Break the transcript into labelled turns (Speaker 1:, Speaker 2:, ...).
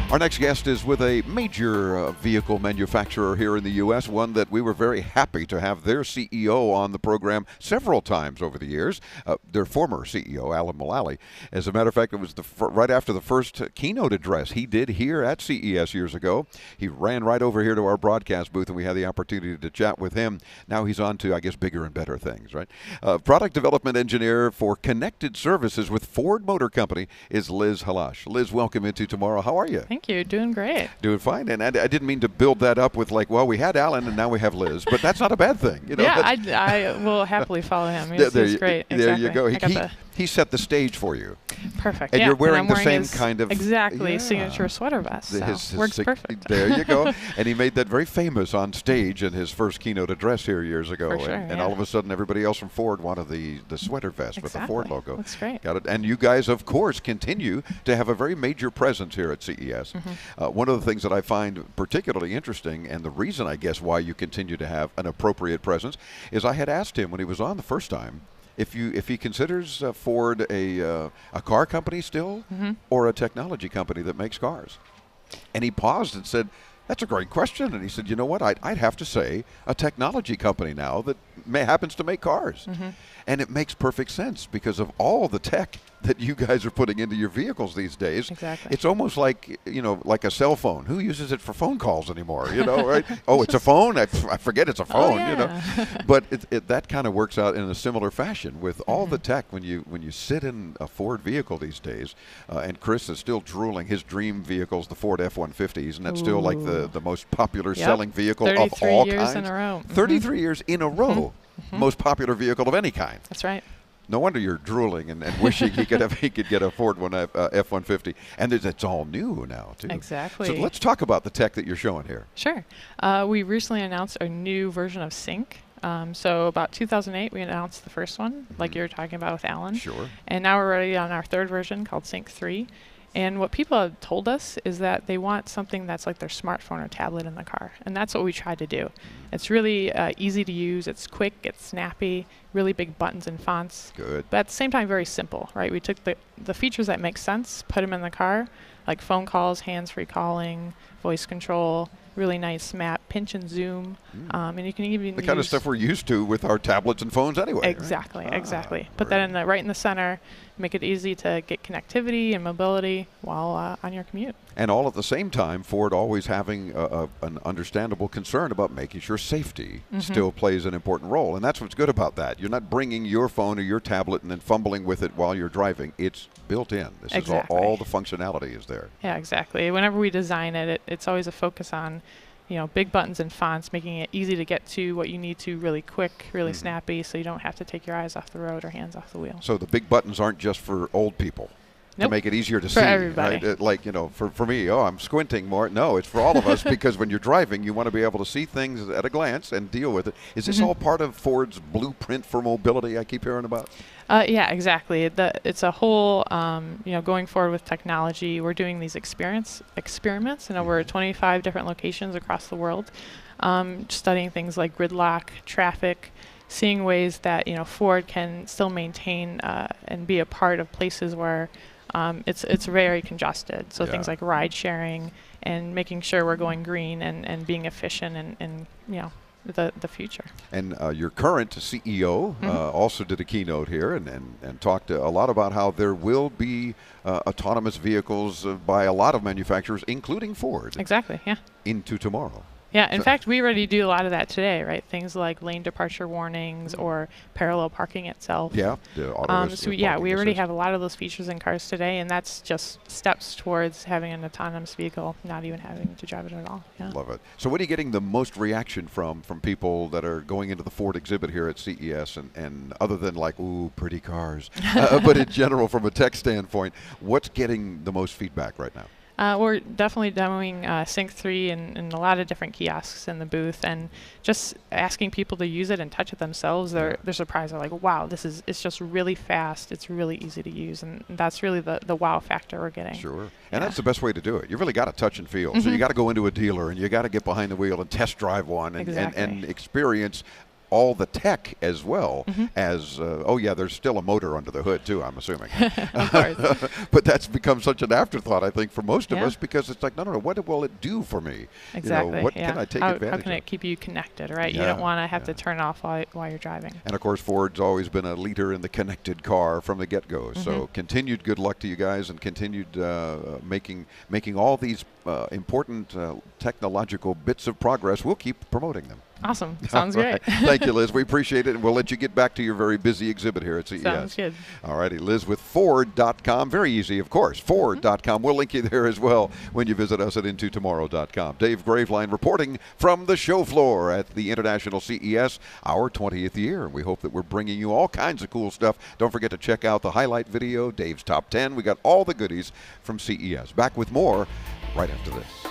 Speaker 1: Our next guest is with a major vehicle manufacturer here in the U.S., one that we were very happy to have their CEO on the program several times over the years, their former CEO, Alan Mulally. As a matter of fact, it was right after the first keynote address he did here at CES years ago. He ran right over here to our broadcast booth, and we had the opportunity to chat with him. Now he's on to, I guess, bigger and better things, right? Product development engineer for connected services with Ford Motor Company is Liz Halash. Liz, welcome into Tomorrow. How are you?
Speaker 2: Thank you. Doing great.
Speaker 1: Doing fine. And I didn't mean to build that up with like, well, we had Alan and now we have Liz, but that's not a bad thing. You know,
Speaker 2: yeah, I will happily follow him. He's great.
Speaker 1: There you go. He set the stage for you.
Speaker 2: Perfect.
Speaker 1: And
Speaker 2: yeah.
Speaker 1: you're wearing the same
Speaker 2: his,
Speaker 1: kind of
Speaker 2: signature sweater vest. So works perfect.
Speaker 1: There you go. And he made that very famous on stage in his first keynote address here years ago.
Speaker 2: For sure,
Speaker 1: and all of a sudden, everybody else from Ford wanted the sweater vest with the Ford logo.
Speaker 2: That's great.
Speaker 1: Got it. And you guys, of course, continue to have a very major presence here at CES. One of the things that I find particularly interesting, and the reason I guess why you continue to have an appropriate presence, is I had asked him when he was on the first time if he considers Ford a car company still or a technology company that makes cars. And he paused and said, "That's a great question." And he said, "You know what? I'd have to say a technology company now that happens to make cars." And it makes perfect sense because of all the tech that you guys are putting into your vehicles these days.
Speaker 2: Exactly.
Speaker 1: It's almost like, you know, like a cell phone. Who uses it for phone calls anymore? You know, right? Oh, it's a phone? I forget it's a phone, you know. But that kind of works out in a similar fashion with all the tech when you sit in a Ford vehicle these days. And Chris is still drooling. His dream vehicle's the Ford F-150. Isn't that still like the most popular selling vehicle of all
Speaker 2: 33 years
Speaker 1: kinds?
Speaker 2: in a row.
Speaker 1: 33 years in a row. Most popular vehicle of any kind.
Speaker 2: That's right.
Speaker 1: No wonder you're drooling and wishing he could get a Ford F-150. And it's all new now, too.
Speaker 2: Exactly.
Speaker 1: So let's talk about the tech that you're showing here.
Speaker 2: Sure. We recently announced a new version of Sync. So about 2008, we announced the first one, like you were talking about with Alan.
Speaker 1: Sure.
Speaker 2: And now we're already on our third version called Sync 3. And what people have told us is that they want something that's like their smartphone or tablet in the car. And that's what we tried to do. It's really easy to use. It's quick. It's snappy. Really big buttons and fonts.
Speaker 1: Good.
Speaker 2: But at the same time, very simple, right? We took the features that make sense, put them in the car, like phone calls, hands-free calling, voice control, really nice map, pinch and zoom. And you can even
Speaker 1: the kind of stuff we're used to with our tablets and phones anyway.
Speaker 2: Exactly, right? Exactly. Put that right in the center, make it easy to get connectivity and mobility while on your commute.
Speaker 1: And all at the same time, Ford always having an understandable concern about making sure safety still plays an important role. And that's what's good about that. You're not bringing your phone or your tablet and then fumbling with it while you're driving. It's built in. This is all the functionality is there.
Speaker 2: Yeah, exactly. Whenever we design it, it's always a focus on, you know, big buttons and fonts, making it easy to get to what you need to really quick, really snappy, so you don't have to take your eyes off the road or hands off the wheel.
Speaker 1: So the big buttons aren't just for old people. To make it easier to see.
Speaker 2: For everybody.
Speaker 1: Right? Like, you know, for me, I'm squinting more. No, it's for all of us because when you're driving, you want to be able to see things at a glance and deal with it. Is this all part of Ford's blueprint for mobility I keep hearing about?
Speaker 2: Yeah, exactly. It's a whole, you know, going forward with technology. We're doing these experiments in over 25 different locations across the world, studying things like gridlock, traffic, seeing ways that, you know, Ford can still maintain and be a part of places where it's very congested. So things like ride sharing and making sure we're going green and being efficient and you know, the future. And
Speaker 1: your current CEO also did a keynote here and talked a lot about how there will be autonomous vehicles by a lot of manufacturers, including Ford.
Speaker 2: Exactly, yeah.
Speaker 1: Into tomorrow.
Speaker 2: Yeah, in fact, we already do a lot of that today, right? Things like lane departure warnings or parallel parking itself.
Speaker 1: Yeah.
Speaker 2: So yeah, we already have a lot of those features in cars today, and that's just steps towards having an autonomous vehicle, not even having to drive it at all. Yeah.
Speaker 1: Love it. So what are you getting the most reaction from people that are going into the Ford exhibit here at CES and other than like, ooh, pretty cars, but in general from a tech standpoint, what's getting the most feedback right now?
Speaker 2: We're definitely demoing Sync 3 in a lot of different kiosks in the booth, and just asking people to use it and touch it themselves. They're surprised. They're like, wow, it's just really fast. It's really easy to use, and that's really the wow factor we're getting.
Speaker 1: Sure. And that's the best way to do it. You really got to touch and feel. So you got to go into a dealer and you got to get behind the wheel and test drive one and experience all the tech as well as, oh yeah, there's still a motor under the hood too, I'm assuming.
Speaker 2: Of course.
Speaker 1: But that's become such an afterthought, I think, for most of us, because it's like, no, what will it do for me?
Speaker 2: Exactly.
Speaker 1: What can I take advantage of?
Speaker 2: How can it keep you connected, right? You don't want to have to turn off while you're driving.
Speaker 1: And of course, Ford's always been a leader in the connected car from the get-go. So continued good luck to you guys, and continued making all these important technological bits of progress. We'll keep promoting them.
Speaker 2: Awesome. Sounds great.
Speaker 1: Thank you, Liz. We appreciate it, and we'll let you get back to your very busy exhibit here at CES.
Speaker 2: Sounds good.
Speaker 1: All righty, Liz with Ford.com. Very easy, of course. Ford.com. We'll link you there as well when you visit us at IntoTomorrow.com. Dave Graveline reporting from the show floor at the International CES, our 20th year. We hope that we're bringing you all kinds of cool stuff. Don't forget to check out the highlight video, Dave's Top 10. We got all the goodies from CES. Back with more right after this.